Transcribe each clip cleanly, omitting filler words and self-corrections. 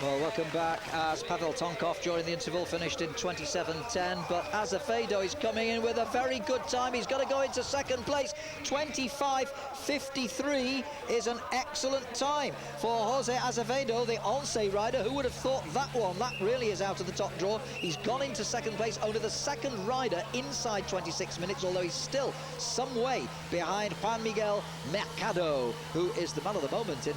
Well, welcome back as Pavel Tonkov during the interval finished in 27.10, but Azevedo is coming in with a very good time. He's got to go into second place. 25.53 is an excellent time for Jose Azevedo, the Once rider. Who would have thought that one? That really is out of the top drawer. He's gone into second place, only the second rider inside 26 minutes, although he's still some way behind Juan Miguel Mercado, who is the man of the moment in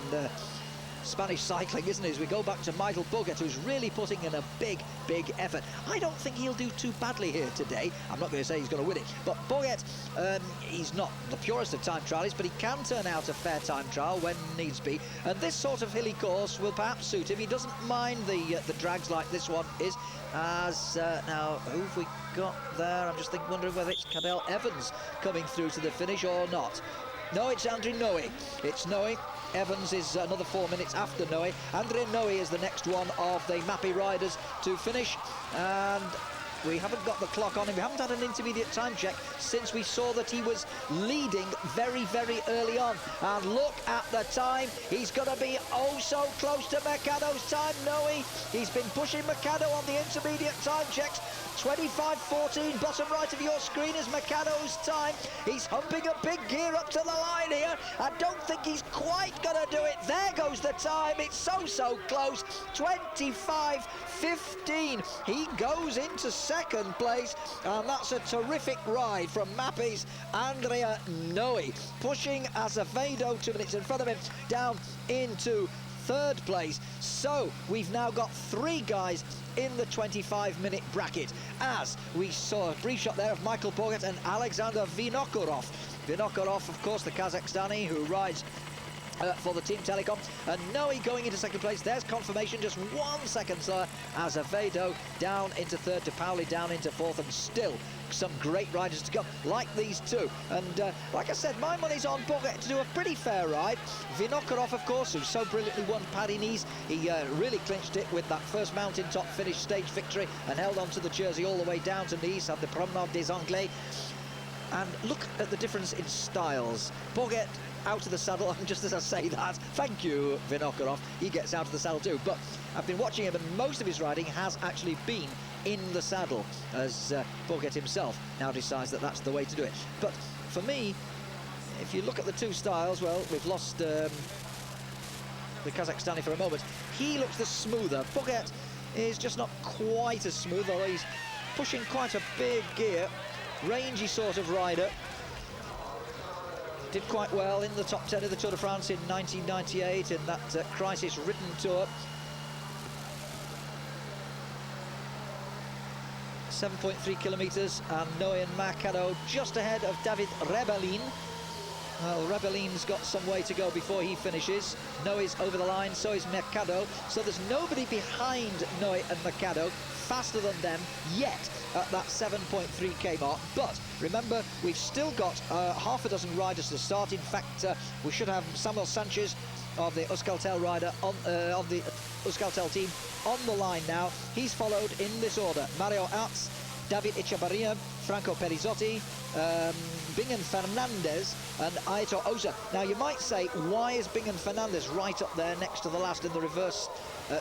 Spanish cycling, isn't he? As we go back to Michael Boget, who's really putting in a big effort. I don't think he'll do too badly here today. I'm not going to say he's going to win it, but Boget, he's not the purest of time trialists, but he can turn out a fair time trial when needs be, and this sort of hilly course will perhaps suit him. He doesn't mind the drags like this one is. As now, who have we got there? I'm just wondering whether it's Cadel Evans coming through to the finish or not. No, it's Andre Noe. It's Noe. Evans is another 4 minutes after Noe. Andre Noe is the next one of the Mappy riders to finish, and we haven't got the clock on him. We haven't had an intermediate time check since we saw that he was leading very early on. And look at the time. He's going to be oh so close to Mercado's time. Noe, he's been pushing Mercado on the intermediate time checks. 25.14, bottom right of your screen is Mercado's time. He's humping a big gear up to the line here. I don't think he's quite going to do it. There goes the time. It's so close. 25.15. He goes into second place, and that's a terrific ride from Mappy's Andrea Noe, pushing Azevedo 2 minutes in front of him down into third place. So we've now got three guys in the 25-minute bracket, as we saw a brief shot there of Michael Boget and Alexander Vinokurov. Vinokurov, of course, the Kazakhstani who rides for the Team Telecom, and Noe going into second place. There's confirmation, just 1 second slower. Azevedo down into third, to Pauli down into fourth, and still some great riders to come, like these two. And like I said, my money's on Boget to do a pretty fair ride. Vinokurov, of course, who so brilliantly won Paris-Nice. He really clinched it with that first mountaintop finish stage victory and held on to the jersey all the way down to Nice at the Promenade des Anglais. And look at the difference in styles. Boget out of the saddle, and just as I say that, thank you Vinokurov, he gets out of the saddle too. But I've been watching him, and most of his riding has actually been in the saddle, as Boget himself now decides that that's the way to do it. But for me, if you look at the two styles, well, we've lost the Kazakhstani for a moment. He looks the smoother. Boget is just not quite as smooth, although he's pushing quite a big gear. Rangy sort of rider. Did quite well in the top 10 of the Tour de France in 1998 in that crisis-ridden tour. 7.3 kilometres, and Noe and Mercado just ahead of David Rebellin. Well, Rebellin's got some way to go before he finishes. Noe's over the line, so is Mercado. So there's nobody behind Noe and Mercado faster than them yet at that 7.3k mark. But remember, we've still got half a dozen riders to start. In fact, we should have Samuel Sanchez of the Euskaltel rider of the Euskaltel team on the line now. He's followed in this order: Mario Arts, David Echevarria, Franco Perizotti, Bingen Fernandez and Aito Osa. Now you might say, why is Bingen Fernandez right up there next to the last in the reverse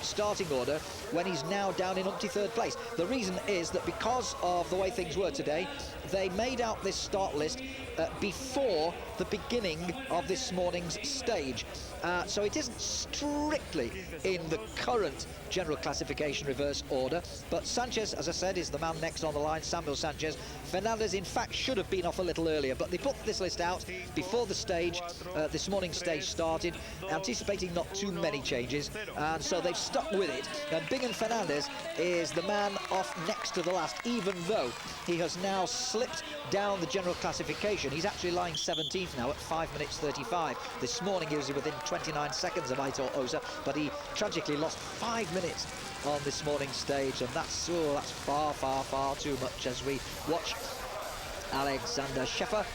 starting order when he's now down in umpty third place? The reason is that because of the way things were today, they made out this start list before the beginning of this morning's stage. So it isn't strictly in the current general classification reverse order, but Sanchez, as I said, is the man next on the line, Samuel Sanchez. Fernandez, in fact, should have been off a little earlier, but they put this list out before the stage, this morning's stage started, anticipating not too many changes, and so they've stuck with it. And Bingen Fernandez is the man off next to the last, even though he has now slipped down the general classification. He's actually lying 17th now at 5 minutes 35. This morning he was within 29 seconds of Aito Osa, but he tragically lost 5 minutes on this morning's stage, and that's far too much as we watch Alexander Scheffer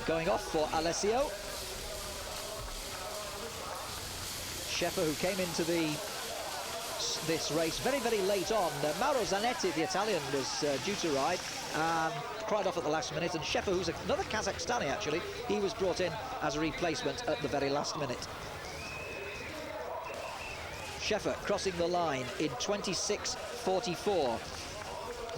going off for Alessio. Scheffer, who came into this race very late on. Mauro Zanetti, the Italian, was due to ride and cried off at the last minute, and Scheffer, who's another Kazakhstani actually, he was brought in as a replacement at the very last minute. Schäfer crossing the line in 26:44.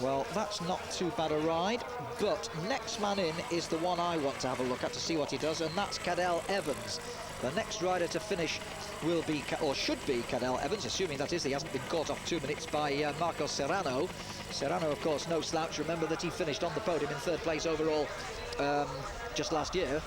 Well, that's not too bad a ride, but next man in is the one I want to have a look at to see what he does, and that's Cadel Evans. The next rider to finish will be, or should be, Cadel Evans, assuming that is he hasn't been caught off 2 minutes by Marco Serrano. Serrano, of course, no slouch. Remember that he finished on the podium in 3rd place overall just last year.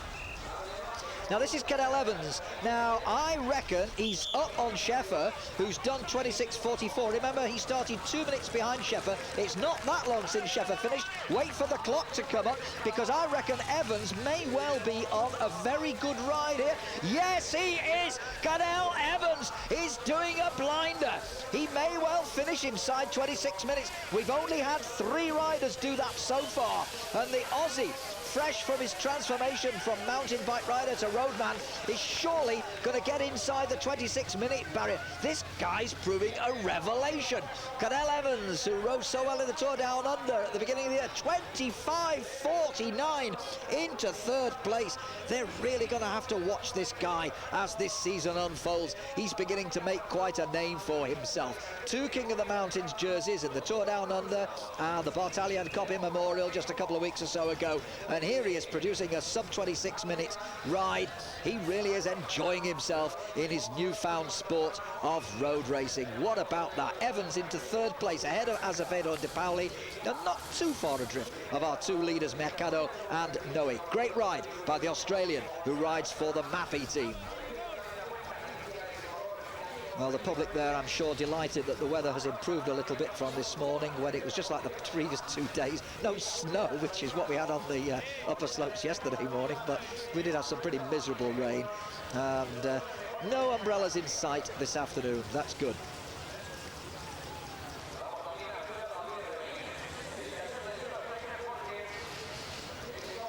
Now, this is Cadel Evans. Now, I reckon he's up on Schäfer, who's done 26:44. Remember, he started 2 minutes behind Schäfer. It's not that long since Schäfer finished. Wait for the clock to come up, because I reckon Evans may well be on a very good ride here. Yes, he is! Cadel Evans is doing a blinder. He may well finish inside 26 minutes. We've only had 3 riders do that so far, and the Aussie, fresh from his transformation from mountain bike rider to roadman, is surely going to get inside the 26-minute barrier. This guy's proving a revelation. Cadel Evans, who rode so well in the Tour Down Under at the beginning of the year, 25:49 into 3rd place. They're really going to have to watch this guy as this season unfolds. He's beginning to make quite a name for himself. 2 King of the Mountains jerseys in the Tour Down Under and the Bartalian Copy Memorial just a couple of weeks or so ago, and here he is producing a sub-26-minute ride. He really is enjoying himself in his newfound sport of road racing. What about that? Evans into 3rd place ahead of Azevedo and De Pauli, and not too far adrift of our 2 leaders, Mercado and Noe. Great ride by the Australian, who rides for the Mappy team. Well, the public there, I'm sure, delighted that the weather has improved a little bit from this morning, when it was just like the previous 2 days. No snow, which is what we had on the upper slopes yesterday morning, but we did have some pretty miserable rain. And no umbrellas in sight this afternoon. That's good.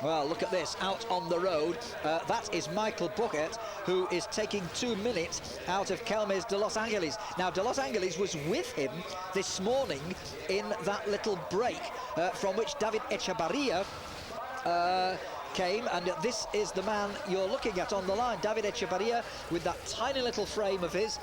Well, look at this, out on the road. That is Michael Bucket, who is taking 2 minutes out of Kelmes de Los Angeles. Now, de Los Angeles was with him this morning in that little break from which David Echevarria came, and this is the man you're looking at on the line, David Echevarria, with that tiny little frame of his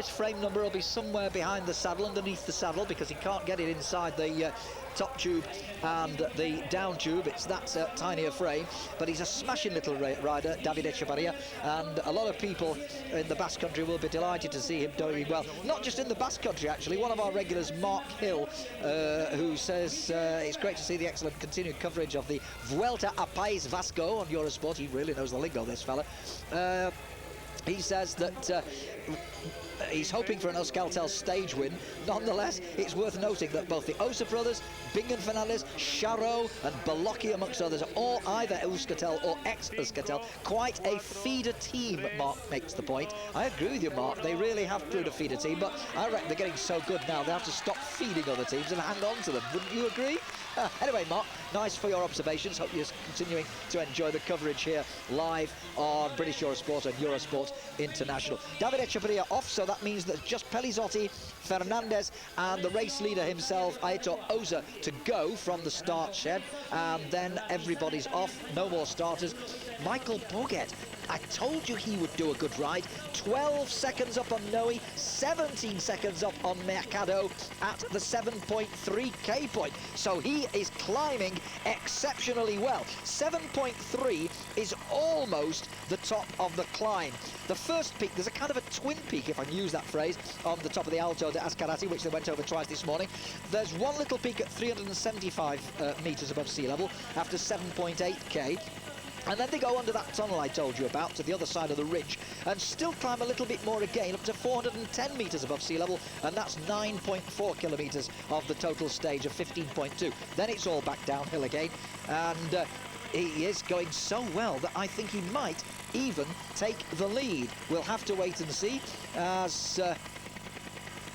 frame number will be somewhere behind the saddle, underneath the saddle, because he can't get it inside the top tube and the down tube. It's that tiny a frame, but he's a smashing little rider, David Echevarria, and a lot of people in the Basque Country will be delighted to see him doing well. Not just in the Basque Country, actually. One of our regulars, Mark Hill, who says it's great to see the excellent continued coverage of the Vuelta a Pais Vasco on Eurosport. He really knows the lingo, this fella. He says that he's hoping for an Euskaltel stage win. Nonetheless, it's worth noting that both the Osa brothers, Bingen Fernandez, Charot and Balocchi, amongst others, are all either Euskaltel or ex-Euskaltel. Quite a feeder team, Mark makes the point. I agree with you, Mark. They really have proved a feeder team, but I reckon they're getting so good now they have to stop feeding other teams and hang on to them. Wouldn't you agree? Anyway, Mark, nice for your observations. Hope you're continuing to enjoy the coverage here live on British Eurosport and Eurosport International. David Echevarria off, so that means that just Pelizotti, Fernandez and the race leader himself, Aitor Oza, to go from the start shed, and then everybody's off. No more starters. Michael Boget, I told you he would do a good ride. 12 seconds up on Noe, 17 seconds up on Mercado at the 7.3k point. So he is climbing exceptionally well. 7.3 is almost the top of the climb. The first peak, there's a kind of a twin peak, if I can use that phrase, on the top of the Alto de Ascarati, which they went over twice this morning. There's one little peak at 375 metres above sea level after 7.8k. And then they go under that tunnel I told you about to the other side of the ridge and still climb a little bit more again up to 410 metres above sea level, and that's 9.4 kilometres of the total stage of 15.2. Then it's all back downhill again, and he is going so well that I think he might even take the lead. We'll have to wait and see as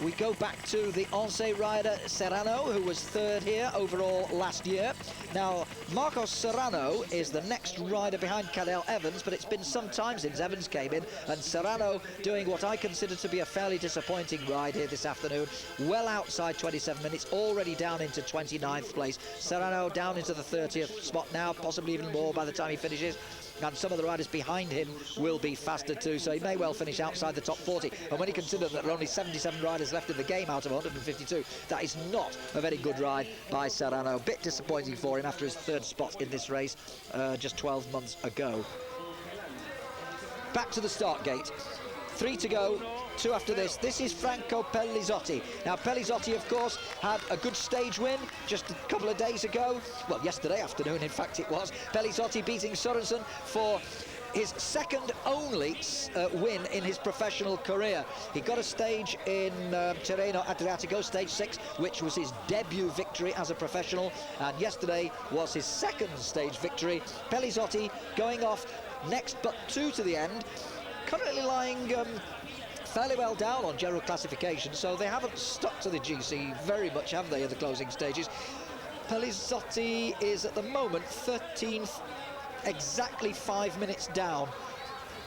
we go back to the Once rider Serrano, who was 3rd here overall last year. Now, Marcos Serrano is the next rider behind Cadel Evans, but it's been some time since Evans came in, and Serrano doing what I consider to be a fairly disappointing ride here this afternoon. Well outside 27 minutes, already down into 29th place. Serrano down into the 30th spot now, possibly even more by the time he finishes. and some of the riders behind him will be faster too, so he may well finish outside the top 40. And when you consider that there are only 77 riders left in the game out of 152, that is not a very good ride by Serrano. A bit disappointing for him after his third spot in this race just 12 months ago. Back to the start gate. 3 to go, 2 after this. This is Franco Pellizotti. Now, Pellizotti, of course, had a good stage win just a couple of days ago. Well, yesterday afternoon, in fact, it was. Pellizotti beating Sorensen for his second only win in his professional career. He got a stage in Tirreno Adriatico, stage 6, which was his debut victory as a professional, and yesterday was his second stage victory. Pellizotti going off next but 2 to the end, currently lying fairly well down on general classification, so they haven't stuck to the GC very much, have they, in the closing stages. Pellizotti is at the moment 13th, exactly 5 minutes down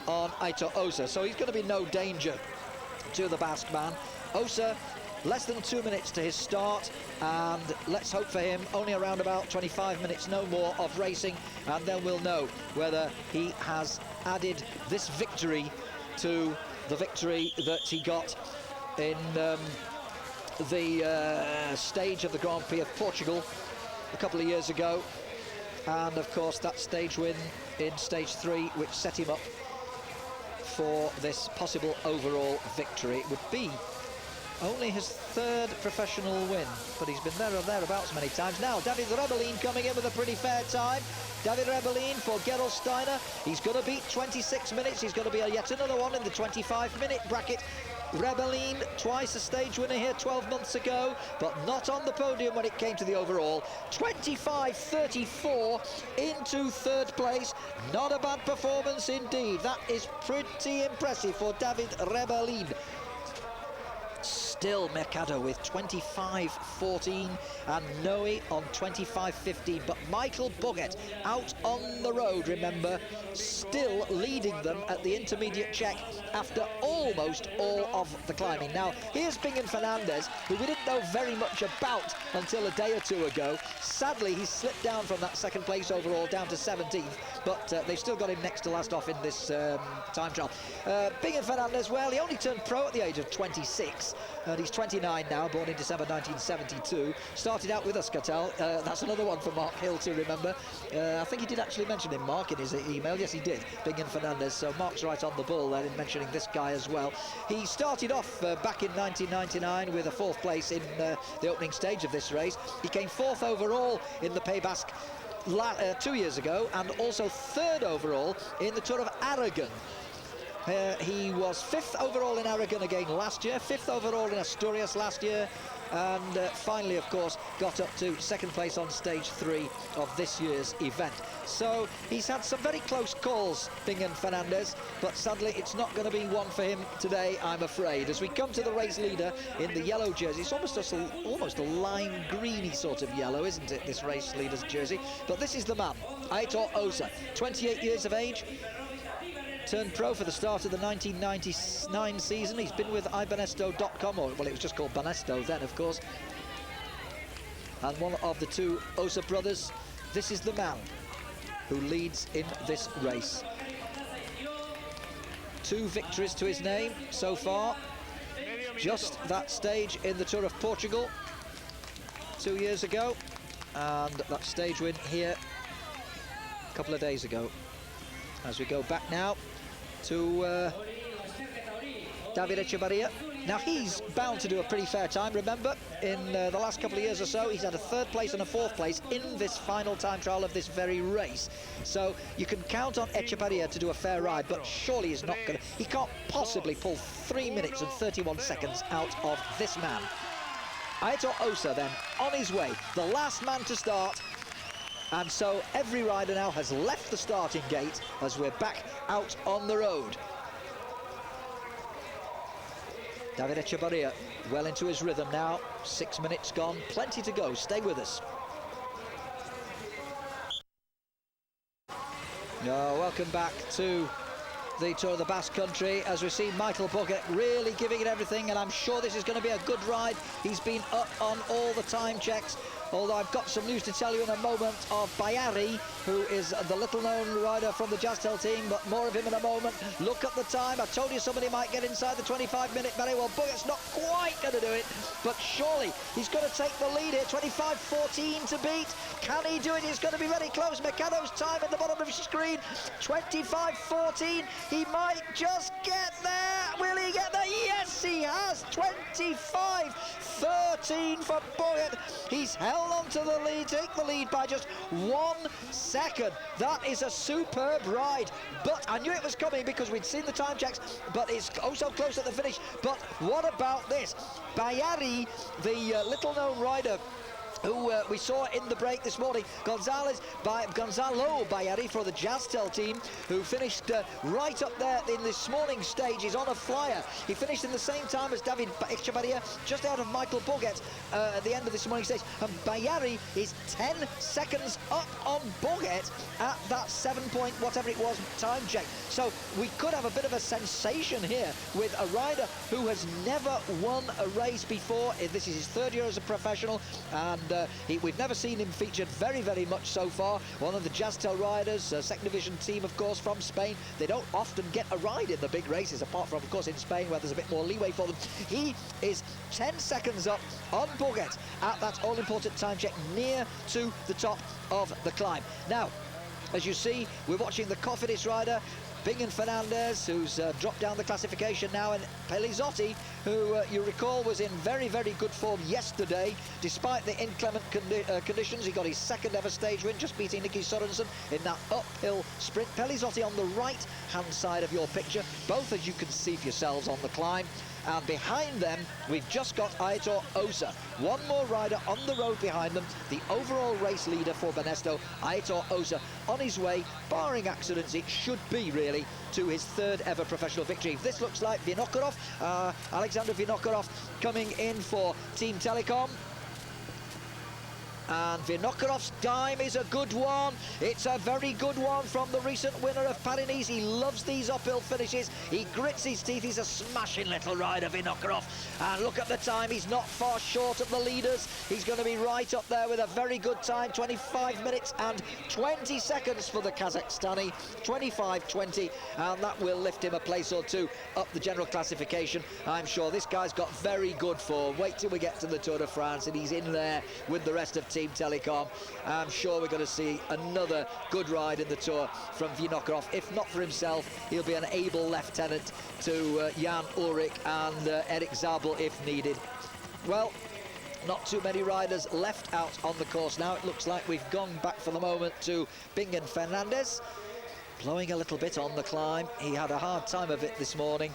on Aitor Osa, so he's going to be no danger to the Basque man. Osa, less than 2 minutes to his start, and let's hope for him only around about 25 minutes, no more, of racing, and then we'll know whether he has added this victory to the victory that he got in the stage of the Grand Prix of Portugal a couple of years ago, and of course that stage win in stage 3, which set him up for this possible overall victory. It would be only his third professional win, but he's been there or thereabouts many times. Now, David Rebellin coming in with a pretty fair time. David Rebellin for Gerald Steiner. He's going to beat 26 minutes. He's going to be yet another one in the 25-minute bracket. Rebellin, twice a stage winner here 12 months ago, but not on the podium when it came to the overall. 25.34 into third place. Not a bad performance indeed. That is pretty impressive for David Rebellin. Still Mercado with 25.14 and Noe on 25.15, but Michael Boget out on the road, remember, still leading them at the intermediate check after almost all of the climbing. Now, here's Bingen Fernandez, who we didn't know very much about until a day or two ago. Sadly, he's slipped down from that second place overall down to 17th, but they've still got him next to last off in this time trial. Bingen Fernandez, well, he only turned pro at the age of 26, and he's 29 now, born in December 1972. Started out with Euskaltel. That's another one for Mark Hill to remember. I think he did actually mention him, Mark, in his email. Yes, he did, Bingen Fernandez. So Mark's right on the ball there in mentioning this guy as well. He started off back in 1999 with a 4th place in the opening stage of this race. He came 4th overall in the Pays Basque 2 years ago, and also 3rd overall in the Tour of Aragon. He was 5th overall in Aragon again last year, 5th overall in Asturias last year, and finally, of course, got up to 2nd place on stage 3 of this year's event. So he's had some very close calls, Bingen Fernandez, but sadly it's not going to be one for him today, I'm afraid. As we come to the race leader in the yellow jersey, it's almost a lime greeny sort of yellow, isn't it, this race leader's jersey? But this is the man, Aitor Osa, 28 years of age. Turned pro for the start of the 1999 season. He's been with iBanesto.com, or well, it was just called Banesto then, of course. And one of the 2 Osa brothers. This is the man who leads in this race. 2 victories to his name so far. Just that stage in the Tour of Portugal 2 years ago, and that stage win here a couple of days ago. As we go back now to David Echevarria. Now, he's bound to do a pretty fair time. Remember, in the last couple of years or so, he's had a 3rd place and a 4th place in this final time trial of this very race. So you can count on Echevarria to do a fair ride, but surely he's not going to. He can't possibly pull 3 minutes and 31 seconds out of this man. Aitor Osa then, on his way, the last man to start. And so every rider now has left the starting gate as we're back out on the road. David Echevarria well into his rhythm now. 6 minutes gone, plenty to go. Stay with us. Welcome back to the Tour of the Basque Country as we see Michael Boget really giving it everything, and I'm sure this is going to be a good ride. He's been up on all the time checks although I've got some news to tell you in a moment of Bayari, who is the little-known rider from the Jastel team, but more of him in a moment. Look at the time. I told you somebody might get inside the 25-minute barrier. Well, Boget's not quite going to do it, but surely he's going to take the lead here. 25.14 to beat. Can he do it? He's going to be very close. Mercado's time at the bottom of his screen. 25.14. He might just get there. Will he get there? Yes, he has. 25.13 for Boget. He's held on to the lead, take the lead by just 1 second. That is a superb ride. But I knew it was coming because we'd seen the time checks, but it's oh so close at the finish. But what about this? Bayari, the little-known rider who we saw in the break this morning, Gonzalo Bayari for the Jastel team, who finished right up there in this morning's stage. He's on a flyer. He finished in the same time as David Echevarria, just out of Michael Boget at the end of this morning's stage. And Bayari is 10 seconds up on Boget at that 7 point whatever it was time check. So we could have a bit of a sensation here with a rider who has never won a race before. This is his 3rd year as a professional, and we've never seen him featured very, very much so far. One of the Jastel riders, second division team, of course, from Spain. They don't often get a ride in the big races, apart from, of course, in Spain, where there's a bit more leeway for them. He is 10 seconds up on Boget at that all-important time check, near to the top of the climb. Now, as you see, we're watching the Cofidis rider, Bingen Fernandez, who's dropped down the classification now, and Pellizotti, who you recall was in very, very good form yesterday. Despite the inclement conditions, he got his 2nd ever stage win, just beating Nicky Sorensen in that uphill sprint. Pellizotti on the right-hand side of your picture, both as you can see for yourselves on the climb. And behind them, we've just got Aitor Osa. One more rider on the road behind them, the overall race leader for Banesto, Aitor Osa, on his way, barring accidents, it should be really, to his 3rd ever professional victory. This looks like Vinokurov, Alexander Vinokurov, coming in for Team Telecom. And Vinokurov's time is a good one. It's a very good one from the recent winner of Paris-Nice. He loves these uphill finishes. He grits his teeth. He's a smashing little rider, Vinokurov. And look at the time. He's not far short of the leaders. He's going to be right up there with a very good time. 25 minutes and 20 seconds for the Kazakhstani. 25.20. And that will lift him a place or two up the general classification. I'm sure this guy's got very good form. Wait till we get to the Tour de France and he's in there with the rest of Team Telecom. I'm sure we're going to see another good ride in the Tour from Vinokurov. If not for himself, he'll be an able lieutenant to Jan Ulrich and Eric Zabel if needed. Well, not too many riders left out on the course now. It looks like we've gone back for the moment to Bingen Fernandez, blowing a little bit on the climb. He had a hard time of it this morning,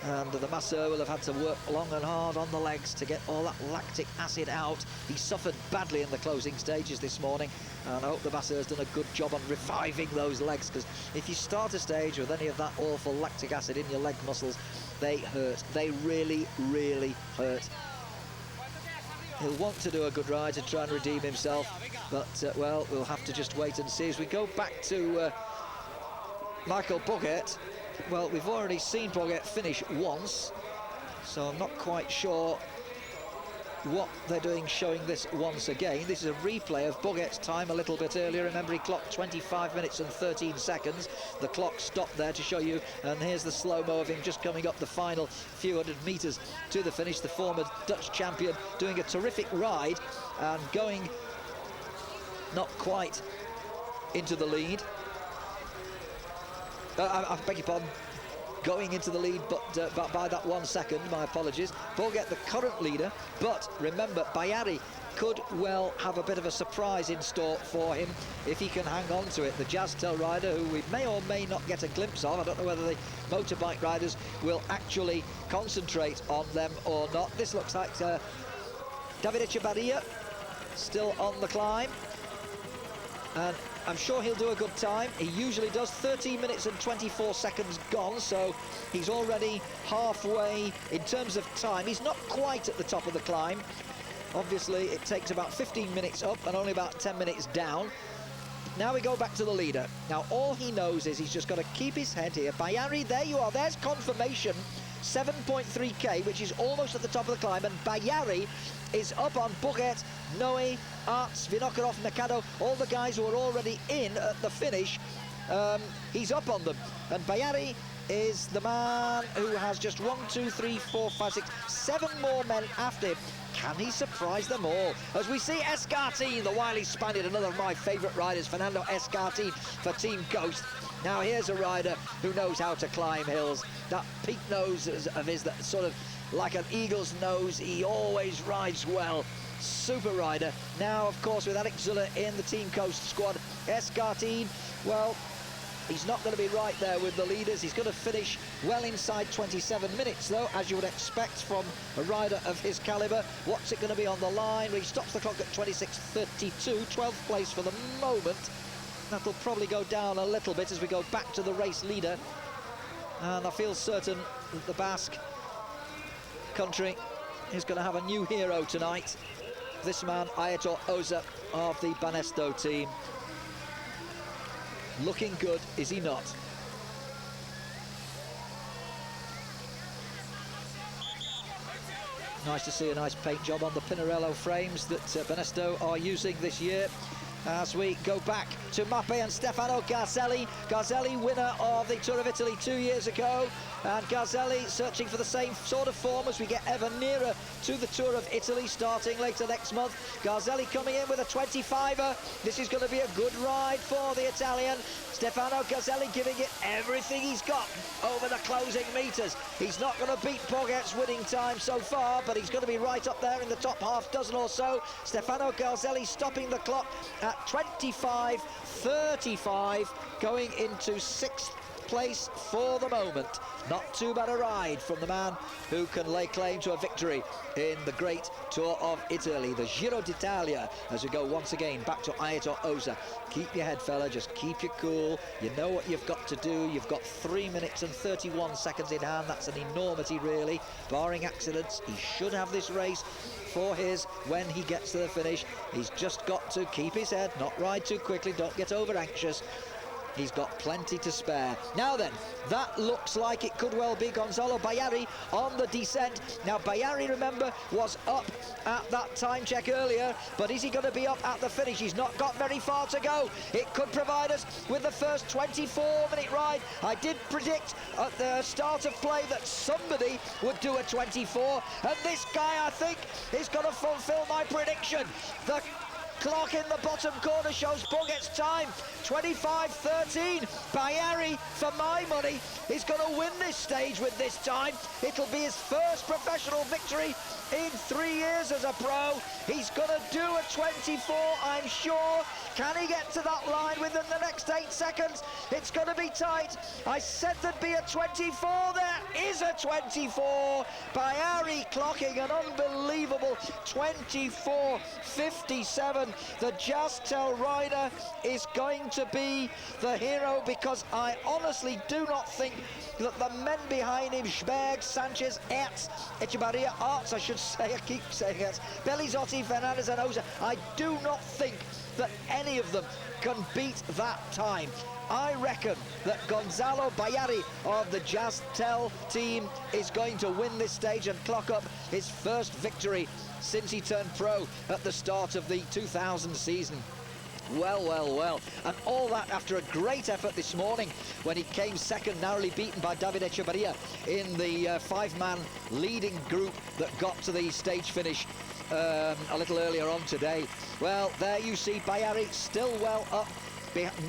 and the masseur will have had to work long and hard on the legs to get all that lactic acid out. He suffered badly in the closing stages this morning, and I hope the masseur's done a good job on reviving those legs, because if you start a stage with any of that awful lactic acid in your leg muscles, they hurt. They really, really hurt. He'll want to do a good ride to try and redeem himself, but, well, we'll have to just wait and see. As we go back to Michael Boget, well, we've already seen Boget finish once, so I'm not quite sure what they're doing showing this once again. This is a replay of Boget's time a little bit earlier. Remember, he clocked 25 minutes and 13 seconds. The clock stopped there to show you, and here's the slow-mo of him just coming up the final few hundred metres to the finish. The former Dutch champion doing a terrific ride and going not quite into the lead. I beg your pardon, going into the lead, but by that 1 second, my apologies. Boget, the current leader, but remember, Bayari could well have a bit of a surprise in store for him if he can hang on to it. The Jastel rider, who we may or may not get a glimpse of. I don't know whether the motorbike riders will actually concentrate on them or not. This looks like David Echevarria still on the climb, and I'm sure he'll do a good time. He usually does. 13 minutes and 24 seconds gone, so he's already halfway in terms of time. He's not quite at the top of the climb. Obviously, it takes about 15 minutes up and only about 10 minutes down. Now we go back to the leader. Now, all he knows is he's just got to keep his head here. Bayari, there you are. There's confirmation 7.3k, which is almost at the top of the climb, and Bayari is up on Buget, Noe, Arts, Vinokurov, Nakado, all the guys who are already in at the finish. He's up on them, and Bayari is the man who has just 1, 2, 3, 4, 5, 6, 7 more men after him. Can he surprise them all? As we see Escartin, the wily Spaniard, another of my favourite riders, Fernando Escartin for Team Ghost. Now here's a rider who knows how to climb hills. That peak nose of his, that sort of like an eagle's nose, he always rides well. Super rider. Now, of course, with Alex Zuller in the Team Coast squad, Escartin, well, he's not going to be right there with the leaders. He's going to finish well inside 27 minutes, though, as you would expect from a rider of his calibre. What's it going to be on the line? Well, he stops the clock at 26.32, 12th place for the moment. That'll probably go down a little bit as we go back to the race leader. And I feel certain that the Basque Country is going to have a new hero tonight. This man, Aitor Oza of the Banesto team. Looking good, is he not? Nice to see a nice paint job on the Pinarello frames that Banesto are using this year. As we go back to Mappe and Stefano Garzelli. Garzelli, winner of the Tour of Italy 2 years ago, and Garzelli searching for the same sort of form as we get ever nearer to the Tour of Italy starting later next month. Garzelli coming in with a 25er. This is going to be a good ride for the Italian. Stefano Garzelli giving it everything he's got over the closing meters. He's not going to beat Pogacar's winning time so far, but he's going to be right up there in the top half dozen or so. Stefano Garzelli stopping the clock at 25.35, going into 6th place for the moment. Not too bad a ride from the man who can lay claim to a victory in the great Tour of Italy, the Giro d'Italia, as we go once again back to Aitor Oza. Keep your head, fella, just keep you cool. You know what you've got to do. You've got 3 minutes and 31 seconds in hand. That's an enormity, really. Barring accidents, he should have this race for his when he gets to the finish. He's just got to keep his head, not ride too quickly, don't get over anxious. He's got plenty to spare. Now then, that looks like it could well be Gonzalo Bayari on the descent. Now, Bayari, remember, was up at that time check earlier, but is he going to be up at the finish? He's not got very far to go. It could provide us with the first 24-minute ride. I did predict at the start of play that somebody would do a 24, and this guy, I think, is going to fulfill my prediction. The clock in the bottom corner shows Pogacar's time, 25.13. Bayari, for my money, is going to win this stage with this time. It'll be his first professional victory in 3 years as a pro. He's going to do a 24, I'm sure. Can he get to that line within the next 8 seconds? It's going to be tight. I said there'd be a 24. There is a 24. Bayari clocking an unbelievable 24.57. The Jastel rider is going to be the hero, because I honestly do not think that the men behind him, Schberg, Sanchez, Ertz, Echevarria, Arts, I should say, I keep saying Ertz, Bellizotti, Fernandez and Oza, I do not think that any of them can beat that time. I reckon that Gonzalo Bayari of the Jastel team is going to win this stage and clock up his first victory since he turned pro at the start of the 2000 season. Well, well, well. And all that after a great effort this morning when he came second, narrowly beaten by David Echevarria in the 5-man leading group that got to the stage finish a little earlier on today. Well, there you see Bayari still well up.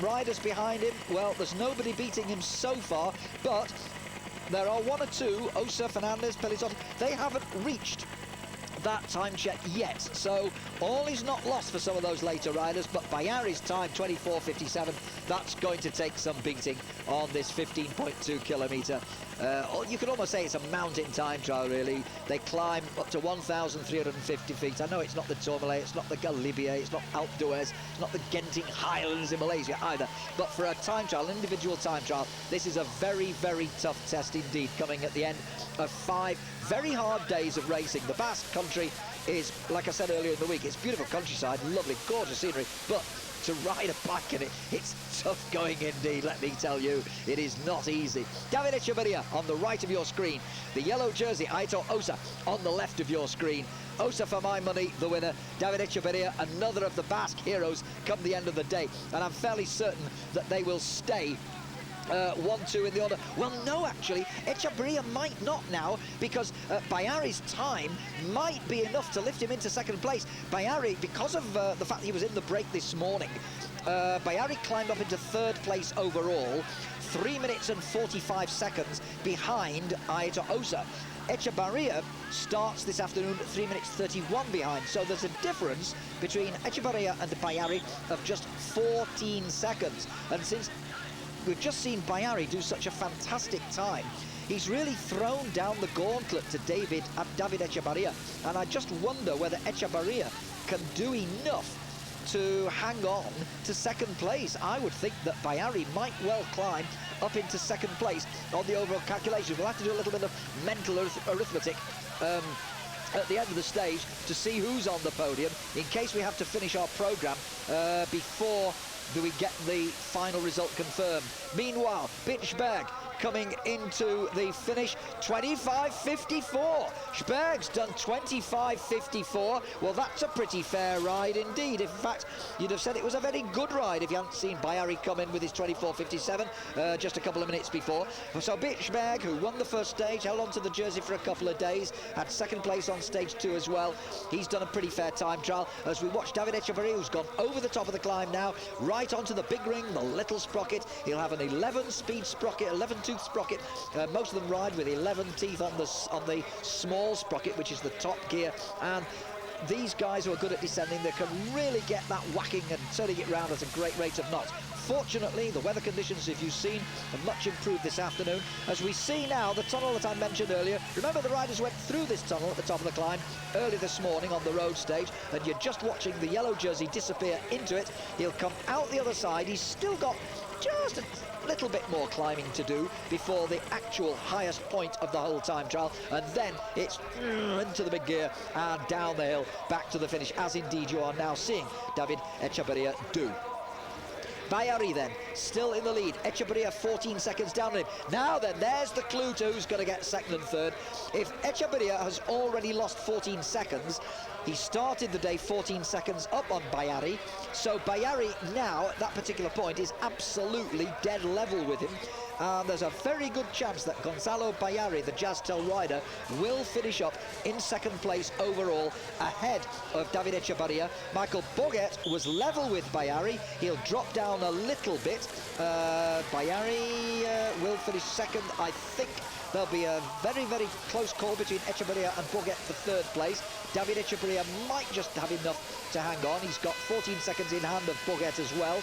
Riders behind him, well, there's nobody beating him so far, but there are 1 or 2, Osa, Fernandez, Pellizotti, they haven't reached that time check yet, so all is not lost for some of those later riders, but Bayari's time, 24.57, that's going to take some beating on this 15.2 kilometre. You could almost say it's a mountain time trial, really. They climb up to 1,350 feet. I know it's not the Tourmalet, it's not the Galibier, it's not Alpe d'Huez, it's not the Genting Highlands in Malaysia either, but for a time trial, an individual time trial, this is a very, very tough test indeed, coming at the end of 5 very hard days of racing. The Basque Country is, like I said earlier in the week, it's beautiful countryside, lovely, gorgeous scenery, but to ride a bike in it. It's tough going indeed, let me tell you. It is not easy. David Echeverria on the right of your screen. The yellow jersey, Aitor Osa, on the left of your screen. Osa, for my money, the winner. David Echeverria, another of the Basque heroes come the end of the day. And I'm fairly certain that they will stay 1-2 in the order. Well, no, actually, Echeverria might not now, because Bayari's time might be enough to lift him into second place. Bayari, because of the fact that he was in the break this morning, Bayari climbed up into third place overall, 3 minutes and 45 seconds behind Aitor Osa. Echeverria starts this afternoon at 3 minutes 31 behind, so there's a difference between Echeverria and Bayari of just 14 seconds. And since we've just seen Bayari do such a fantastic time, he's really thrown down the gauntlet to David Echeverria, and I just wonder whether Echeverria can do enough to hang on to second place. I would think that Bayari might well climb up into second place on the overall calculation. We'll have to do a little bit of mental arithmetic at the end of the stage to see who's on the podium, in case we have to finish our programme before we get the final result confirmed. Meanwhile, Bitschberg coming into the finish, 25.54. Sperg's done 25.54. Well, that's a pretty fair ride indeed. In fact, you'd have said it was a very good ride if you hadn't seen Bayari come in with his 24.57 just a couple of minutes before. So Bitschberg, who won the first stage, held on to the jersey for a couple of days, had second place on stage 2 as well. He's done a pretty fair time trial as we watch David Echeverria, who's gone over the top of the climb now, right onto the big ring, the little sprocket. He'll have an 11-speed sprocket, 11-tooth sprocket. Most of them ride with 11 teeth on the small sprocket, which is the top gear. And these guys who are good at descending, they can really get that whacking and turning it round at a great rate of knots. Fortunately, the weather conditions, if you've seen, are much improved this afternoon. As we see now, the tunnel that I mentioned earlier, remember the riders went through this tunnel at the top of the climb early this morning on the road stage, and you're just watching the yellow jersey disappear into it. He'll come out the other side. He's still got just a little bit more climbing to do before the actual highest point of the whole time trial, and then it's into the big gear and down the hill back to the finish, as indeed you are now seeing David Echeverria do. Bayari then, still in the lead. Echeverria 14 seconds down on him. Now then, there's the clue to who's going to get second and third. If Echeverria has already lost 14 seconds, he started the day 14 seconds up on Bayari. So Bayari now, at that particular point, is absolutely dead level with him. And there's a very good chance that Gonzalo Bayari, the Jazztel rider, will finish up in second place overall, ahead of David Echeverria. Michael Boget was level with Bayari. He'll drop down a little bit. Bayari will finish second. I think there'll be a very, very close call between Echeverria and Boget for third place. David Echeverria might just have enough to hang on. He's got 14 seconds in hand of Boget as well,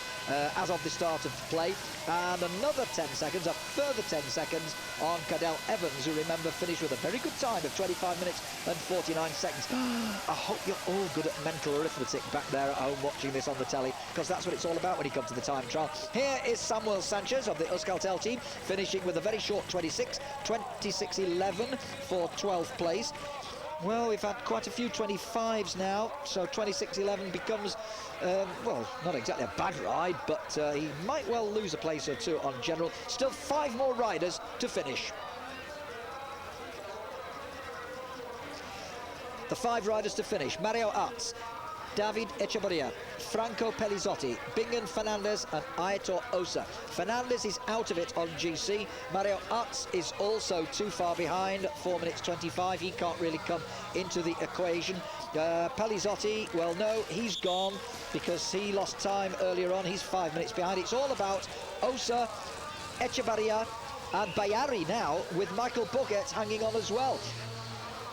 as of the start of play. And another 10 seconds, a further 10 seconds on Cadel Evans, who, remember, finished with a very good time of 25 minutes and 49 seconds. I hope you're all good at mental arithmetic back there at home watching this on the telly, because that's what it's all about when you come to the time trial. Here is Samuel Sanchez of the Euskaltel team, finishing with a very short 26.11 for 12th place. Well, we've had quite a few 25s now, so 26.11 becomes, well, not exactly a bad ride, but he might well lose a place or two on general. Still 5 more riders to finish. The 5 riders to finish: Mario Arts, David Echeverria, Franco Pellizotti, Bingen Fernandez and Aitor Osa. Fernandez is out of it on GC. Mario Arts is also too far behind, 4 minutes 25. He can't really come into the equation. Pellizotti, well, no, he's gone because he lost time earlier on. He's 5 minutes behind. It's all about Osa, Echeverria and Bayari now, with Michael Boget hanging on as well.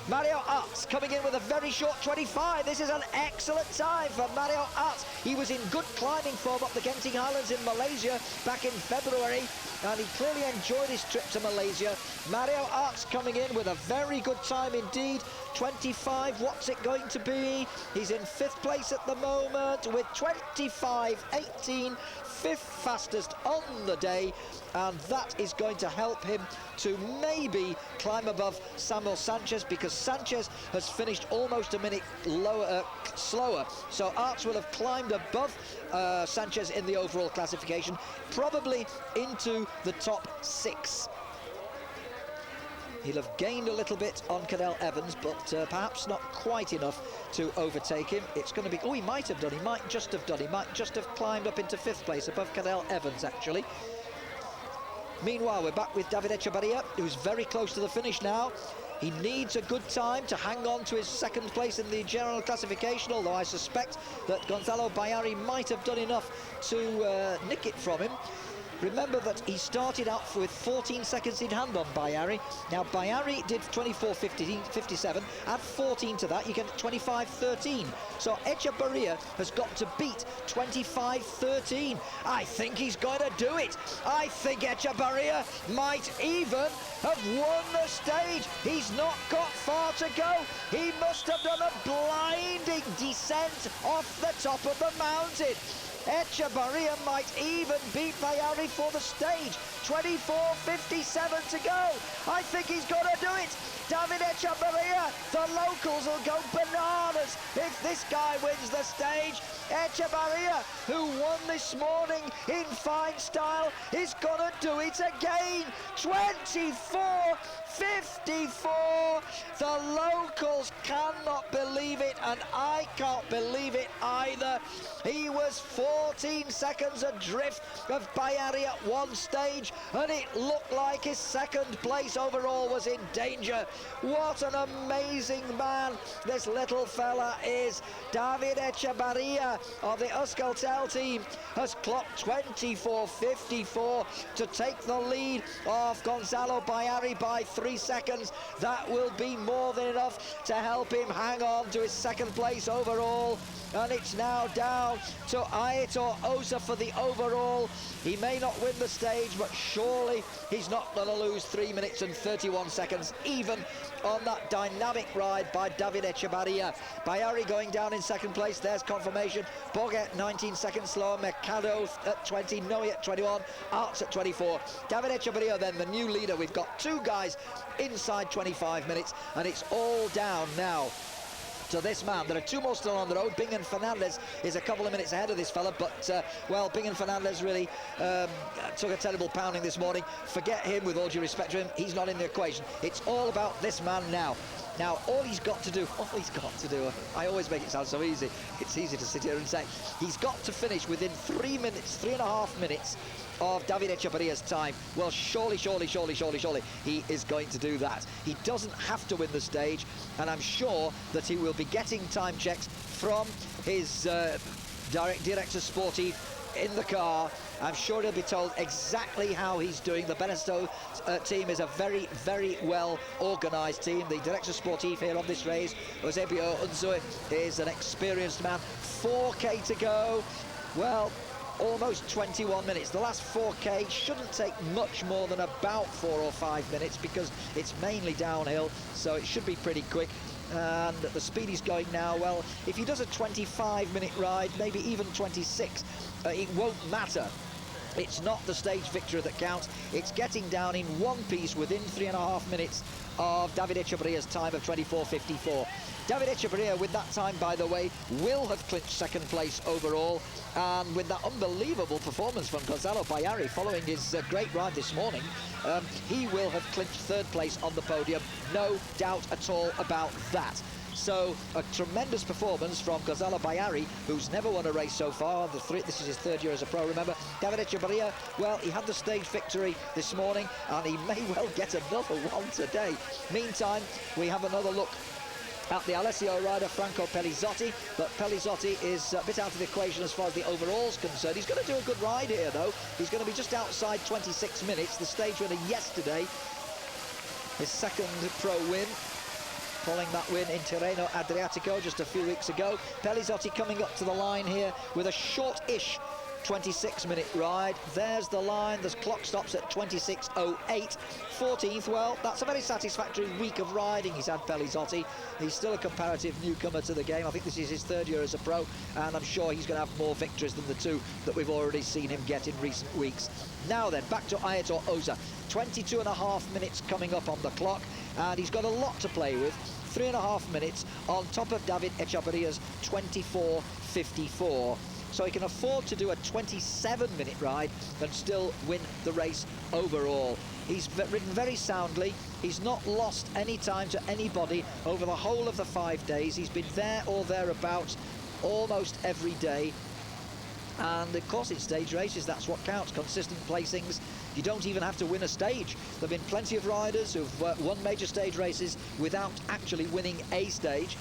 Mario Arts coming in with a very short 25. This is an excellent time for Mario Arts. He was in good climbing form up the Genting Highlands in Malaysia back in February, and he clearly enjoyed his trip to Malaysia. Mario Arts coming in with a very good time indeed. 25, what's it going to be? He's in 5th place at the moment with 25.18, 5th fastest on the day, and that is going to help him to maybe climb above Samuel Sanchez, because Sanchez has finished almost a minute slower, so Arts will have climbed above Sanchez in the overall classification, probably into the top 6. He'll have gained a little bit on Cadel Evans, but perhaps not quite enough to overtake him. It's going to be, oh, he might have done, he might just have done, he might just have climbed up into 5th place above Cadel Evans, actually. Meanwhile, we're back with David Echevarria, who's very close to the finish now. He needs a good time to hang on to his 2nd place in the general classification, although I suspect that Gonzalo Bayari might have done enough to nick it from him. Remember that he started out with 14 seconds in hand on Bayari. Now, Bayari did 24.57, add 14 to that, you get 25.13. So Echevarria has got to beat 25.13. I think he's going to do it. I think Echevarria might even have won the stage. He's not got far to go. He must have done a blinding descent off the top of the mountain. Echevarria might even beat Bayari for the stage. 24.57 to go. I think he's got to do it. David Echevarria, the locals will go bananas if this guy wins the stage. Echevarria, who won this morning in fine style, is going to do it again. 24.54. The locals cannot believe it, and I can't believe it either. He was 14 seconds adrift of Bayari at one stage, and it looked like his 2nd place overall was in danger. What an amazing man this little fella is. David Echevarria of the Euskaltel team has clocked 24.54 to take the lead of Gonzalo Bayari by 3 seconds. That will be more than enough to help him hang on to his 2nd place overall. And it's now down to Aitor Osa for the overall. He may not win the stage, but surely he's not going to lose 3 minutes and 31 seconds, even on that dynamic ride by David Echevarria. Bayari going down in 2nd place, there's confirmation. Boguet 19 seconds slower, Mercado at 20, Noe at 21, Arts at 24. David Echevarria then the new leader. We've got 2 guys inside 25 minutes, and it's all down now to this man. There are 2 more still on the road. Bingen Fernandez is a couple of minutes ahead of this fella, but well, Bingen Fernandez really took a terrible pounding this morning. Forget him, with all due respect to him. He's not in the equation. It's all about this man now. Now, all he's got to do, I always make it sound so easy. It's easy to sit here and say, he's got to finish within 3 minutes, 3.5 minutes of David Echevarria's time. Well, surely he is going to do that. He doesn't have to win the stage, and I'm sure that he will be getting time checks from his director sportif in the car. I'm sure he'll be told exactly how he's doing. The Benesto team is a very, very well organised team. The director sportif here on this race, Eusebio Unzue, is an experienced man. 4K to go. Well, almost 21 minutes. The last 4K shouldn't take much more than about 4 or 5 minutes, because it's mainly downhill, so it should be pretty quick. And the speed he's going now, well, if he does a 25-minute ride, maybe even 26, it won't matter. It's not the stage victory that counts. It's getting down in one piece within 3.5 minutes of David Echevarria's time of 24.54. David Echevarria, with that time, by the way, will have clinched 2nd place overall, and with that unbelievable performance from Gonzalo Bayari following his great ride this morning, he will have clinched 3rd place on the podium. No doubt at all about that. So a tremendous performance from Gonzalo Bayari, who's never won a race so far. This is his 3rd year as a pro, remember. David Echevarria, well, he had the stage victory this morning, and he may well get another one today. Meantime, we have another look at the Alessio rider Franco Pellizotti, but Pellizotti is a bit out of the equation as far as the overall's concerned. He's going to do a good ride here, though. He's going to be just outside 26 minutes. The stage winner yesterday, his 2nd pro win, following that win in Tirreno Adriatico just a few weeks ago. Pellizotti coming up to the line here with a short-ish 26-minute ride. There's the line. The clock stops at 26.08. 14th, well, that's a very satisfactory week of riding he's had, Pellizotti. He's still a comparative newcomer to the game. I think this is his 3rd year as a pro, and I'm sure he's going to have more victories than the 2 that we've already seen him get in recent weeks. Now then, back to Aitor Osa. 22.5 minutes coming up on the clock, and he's got a lot to play with. 3.5 minutes on top of David Echevarria's 24:54. So he can afford to do a 27-minute ride and still win the race overall. He's ridden very soundly. He's not lost any time to anybody over the whole of the 5 days. He's been there or thereabouts almost every day. And of course, in stage races, that's what counts, consistent placings. You don't even have to win a stage. There have been plenty of riders who've won major stage races without actually winning a stage.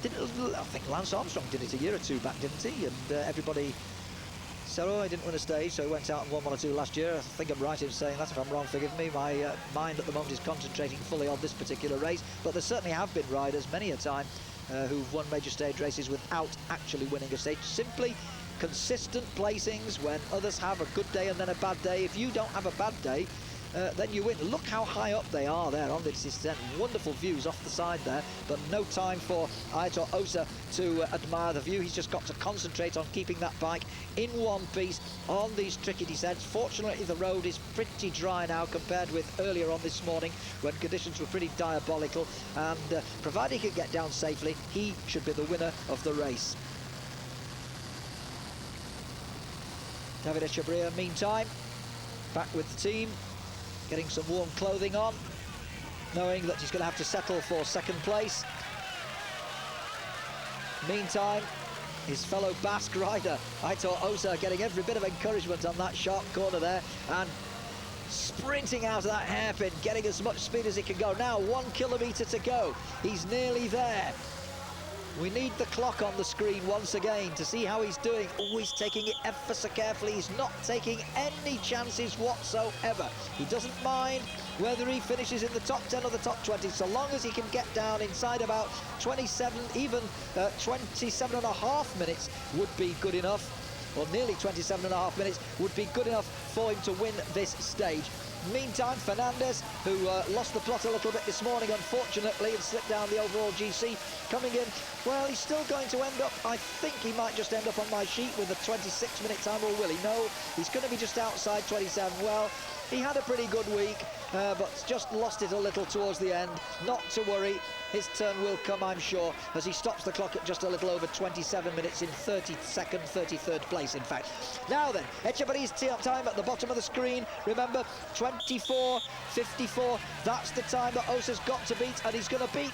I think Lance Armstrong did it a year or two back, didn't he? And everybody said, oh, he didn't win a stage, so he went out and won 1 or 2 last year. I think I'm right in saying that. If I'm wrong, forgive me. My mind at the moment is concentrating fully on this particular race. But there certainly have been riders, many a time, who've won major stage races without actually winning a stage. Simply consistent placings when others have a good day and then a bad day. If you don't have a bad day, then you win. Look how high up they are there on this descent. Wonderful views off the side there, but no time for Aitor Osa to admire the view. He's just got to concentrate on keeping that bike in one piece on these tricky descents. Fortunately, the road is pretty dry now compared with earlier on this morning when conditions were pretty diabolical, and provided he can get down safely, he should be the winner of the race. David Echevarria, meantime, back with the team, getting some warm clothing on, knowing that he's going to have to settle for second place. Meantime, his fellow Basque rider, Aitor Osa, getting every bit of encouragement on that sharp corner there, and sprinting out of that hairpin, getting as much speed as he can go. Now 1 kilometre to go. He's nearly there. We need the clock on the screen once again to see how he's doing. Always taking it ever so carefully. He's not taking any chances whatsoever. He doesn't mind whether he finishes in the top 10 or the top 20, so long as he can get down inside about 27, even 27.5 minutes would be good enough, or nearly 27.5 minutes would be good enough for him to win this stage. Meantime, Fernandez, who lost the plot a little bit this morning, unfortunately, and slipped down the overall GC, coming in, well, he's still going to end up, I think he might just end up on my sheet with a 26-minute time, or will he? No, he's going to be just outside 27. Well, he had a pretty good week, but just lost it a little towards the end. Not to worry, his turn will come, I'm sure, as he stops the clock at just a little over 27 minutes in 32nd, 33rd place, in fact. Now then, Echevarria's time at the bottom of the screen. Remember, 24:54. That's the time that Osa's got to beat, and he's going to beat.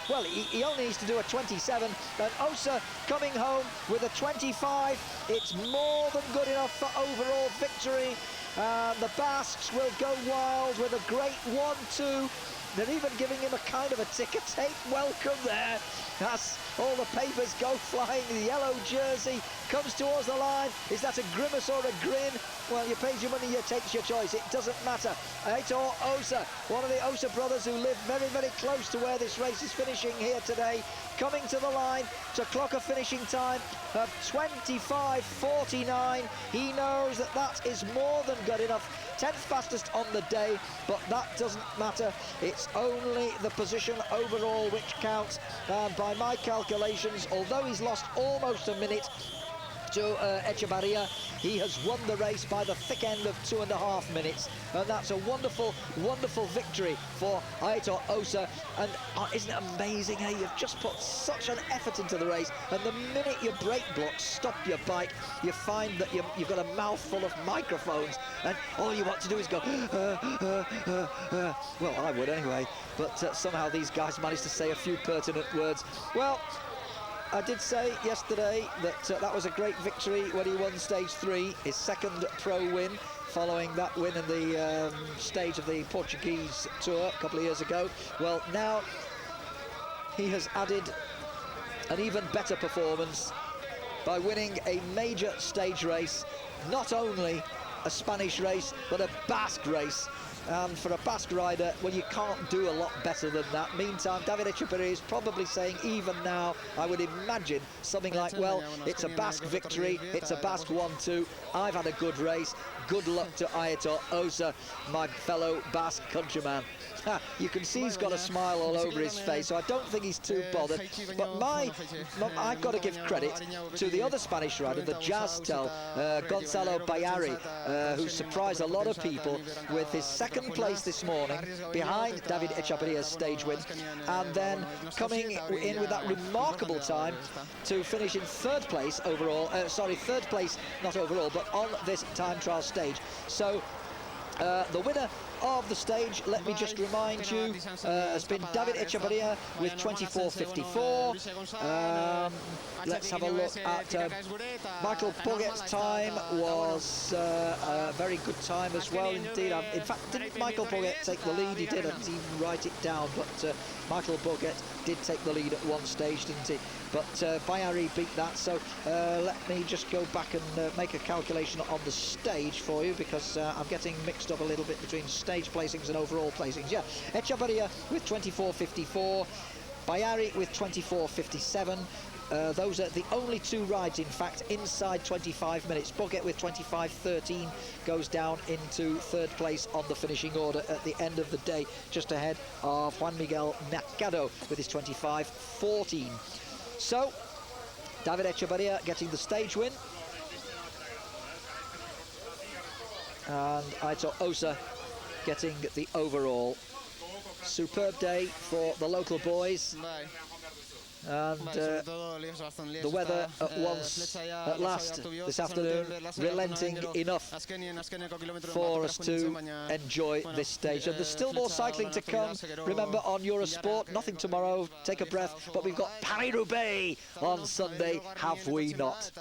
Well, he only needs to do a 27, and Osa coming home with a 25. It's more than good enough for overall victory. The Basques will go wild with a great 1-2. They're even giving him a kind of a ticker tape welcome there. As all the papers go flying, the yellow jersey comes towards the line. Is that a grimace or a grin? Well, you paid your money, you take your choice. It doesn't matter. Aitor Osa, one of the Osa brothers who live very, very close to where this race is finishing here today, coming to the line to clock a finishing time of 25:49. He knows that that is more than good enough. 10th fastest on the day, but that doesn't matter. It's only the position overall which counts. And by my calculations, although he's lost almost a minute to Echevarria, he has won the race by the thick end of 2.5 minutes, and that's a wonderful, wonderful victory for Aitor Osa. And isn't it amazing how you've just put such an effort into the race, and the minute your brake blocks stop your bike, you find that you've got a mouthful of microphones, and all you want to do is go well, I would anyway, but somehow these guys managed to say a few pertinent words. Well, I did say yesterday that that was a great victory when he won stage 3, his second pro win, following that win in the stage of the Portuguese Tour a couple of years ago. Well, now he has added an even better performance by winning a major stage race, not only a Spanish race, but a Basque race. And for a Basque rider, well, you can't do a lot better than that. Meantime, David Echevarria is probably saying, even now, I would imagine something like, well, it's a Basque victory, it's a Basque 1-2, I've had a good race, good luck to Aitor Osa, my fellow Basque countryman. You can see he's got a smile all over his face, so I don't think he's too bothered. But I've got to give credit to the other Spanish rider, the Jazztel, Gonzalo Bayari, who surprised a lot of people with his second place this morning behind David Echavarria's stage win, and then coming in with that remarkable time to finish in third place overall, third place, not overall, but on this time trial stage. So the winner of the stage, let me just remind you, has been David Echavarria with 24.54. Let's have a look at Michael Puget's time. Was a very good time as well indeed. In fact, didn't Michael Puget take the lead? He did, I didn't even write it down, but Michael Puget did take the lead at one stage, didn't he? But Bayari beat that, so let me just go back and make a calculation on the stage for you, because I'm getting mixed up a little bit between stage placings and overall placings. Yeah, Echavarria with 24.54, Bayari with 24.57. Those are the only two rides, in fact, inside 25 minutes. Puget with 25.13 goes down into third place on the finishing order at the end of the day, just ahead of Juan Miguel Mercado with his 25.14. So, David Echavarria getting the stage win, and Aitor Osa getting the overall. Superb day for the local boys, and the weather at last this afternoon relenting enough for us to enjoy this stage. And there's still more cycling to come. Remember, on Eurosport, nothing tomorrow, take a breath, but we've got Paris-Roubaix on Sunday, have we not?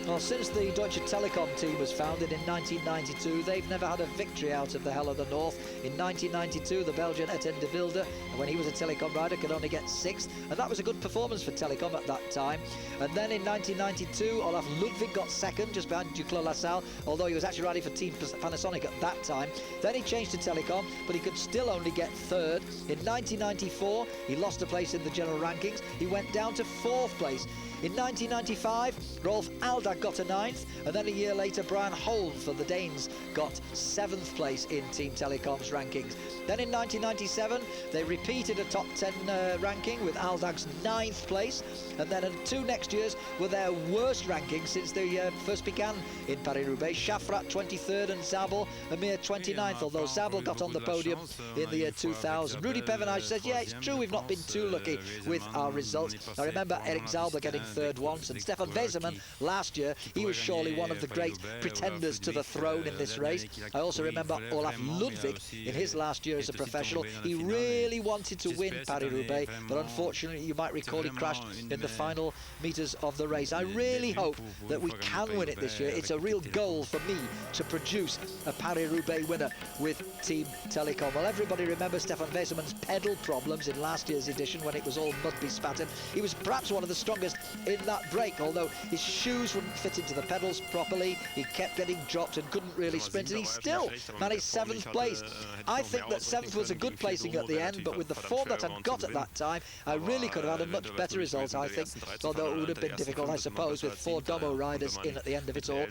Well, since the Deutsche Telekom team was founded in 1992, they've never had a victory out of the Hell of the North. In 1992, the Belgian Etienne de Wilde, when he was a Telekom rider, could only get 6th, and that was a good performance for Telekom at that time. And then in 1992, Olaf Ludwig got 2nd, just behind Duclos Lassalle, although he was actually riding for Team Panasonic at that time. Then he changed to Telekom, but he could still only get 3rd. In 1994, he lost a place in the general rankings. He went down to 4th place. In 1995, Rolf Aldag got a 9th, and then a year later, Brian Holm for the Danes got 7th place in Team Telecom's rankings. Then in 1997, they repeated a top 10 ranking with Aldag's 9th place, and then 2 next years were their worst rankings since they first began in Paris-Roubaix. Schafrat 23rd and Zabel a mere 29th, although Zabel got on the podium in the year 2000. Rudy Pevenage says, yeah, it's true, we've not been too lucky with our results. I remember Eric Zalber getting 3rd once, and Stefan Weserman last year, he was surely one of the great pretenders to the throne in this race. I also remember Olaf Ludwig in his last year as a professional. He really wanted to win Paris-Roubaix, but unfortunately, you might recall, he crashed in the final meters of the race. I really hope that we can win it this year. It's a real goal for me to produce a Paris-Roubaix winner with Team Telekom. Well, everybody remembers Stefan Weserman's pedal problems in last year's edition when it was all mud bespattered. He was perhaps one of the strongest in that break, although his shoes wouldn't fit into the pedals properly. He kept getting dropped and couldn't really sprint, and he still managed 7th place. I think that 7th was a good placing at the end, but with the form that I'd got at that time, I really could have had a much better result, I think, although it would have been difficult, I suppose, with 4 Domo riders in at the end of it all.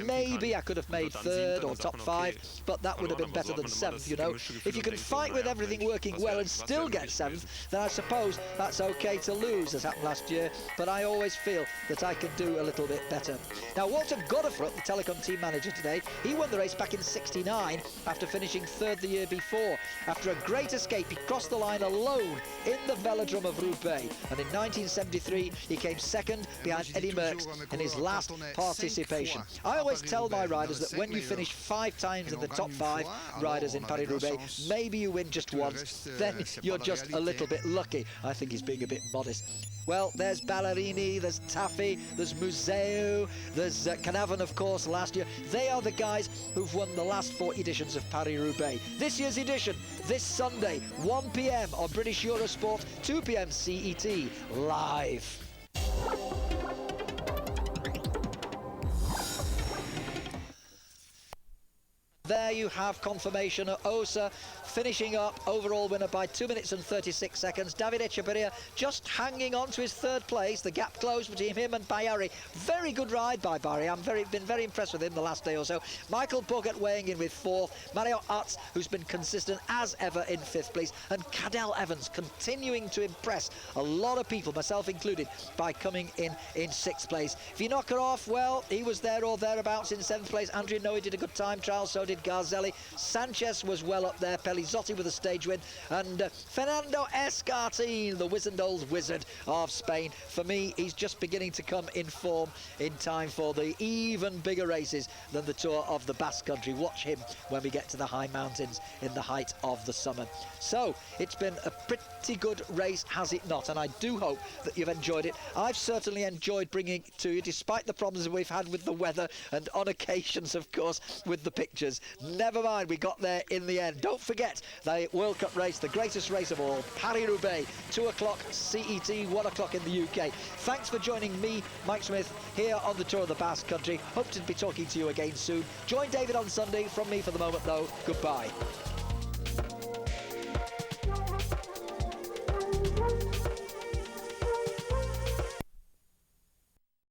Maybe I could have made 3rd or top 5, but that would have been better than 7th, you know. If you can fight with everything working well and still get 7th, then I suppose that's okay to lose, as happened last year, but I always feel that I can do a little bit better. Now, Walter Godefroot, the Telekom team manager today, he won the race back in '69 after finishing 3rd the year before. After a great escape, he crossed the line alone in the velodrome of Roubaix, and in 1973 he came 2nd behind Eddy Merckx in his last participation. I always tell my riders that when you finish 5 times in the top 5 riders in Paris-Roubaix, maybe you win just once, then you're just a little bit lucky. I think he's being a bit modest. Well, there's Ballerini, there's Taffy, there's Museo, there's Canavan, of course, last year. They are the guys who've won the last 4 editions of Paris-Roubaix. This year's edition, this Sunday, 1 p.m. on British Eurosport, 2 p.m. CET, live. There you have confirmation of Osa finishing up, overall winner by 2 minutes and 36 seconds. David Echeverria just hanging on to his third place. The gap closed between him and Bayari. Very good ride by Barry. Been very impressed with him the last day or so. Michael Boggart weighing in with fourth. Mario Artz, who's been consistent as ever, in fifth place. And Cadel Evans continuing to impress a lot of people, myself included, by coming in sixth place. Vinokur off, well, he was there or thereabouts in seventh place. Andrea Noe did a good time trial, so did Garzelli. Sanchez was well up there. Pellizotti with a stage win. And Fernando Escartin, the wizened old wizard of Spain. For me, he's just beginning to come in form in time for the even bigger races than the Tour of the Basque Country. Watch him when we get to the high mountains in the height of the summer. So, it's been a pretty good race, has it not? And I do hope that you've enjoyed it. I've certainly enjoyed bringing it to you, despite the problems we've had with the weather and on occasions, of course, with the pictures. Never mind, we got there in the end. Don't forget the World Cup race, the greatest race of all, Paris-Roubaix, 2 o'clock CET, 1 o'clock in the UK. Thanks for joining me, Mike Smith, here on the Tour of the Basque Country. Hope to be talking to you again soon. Join David on Sunday. From me for the moment, though, goodbye.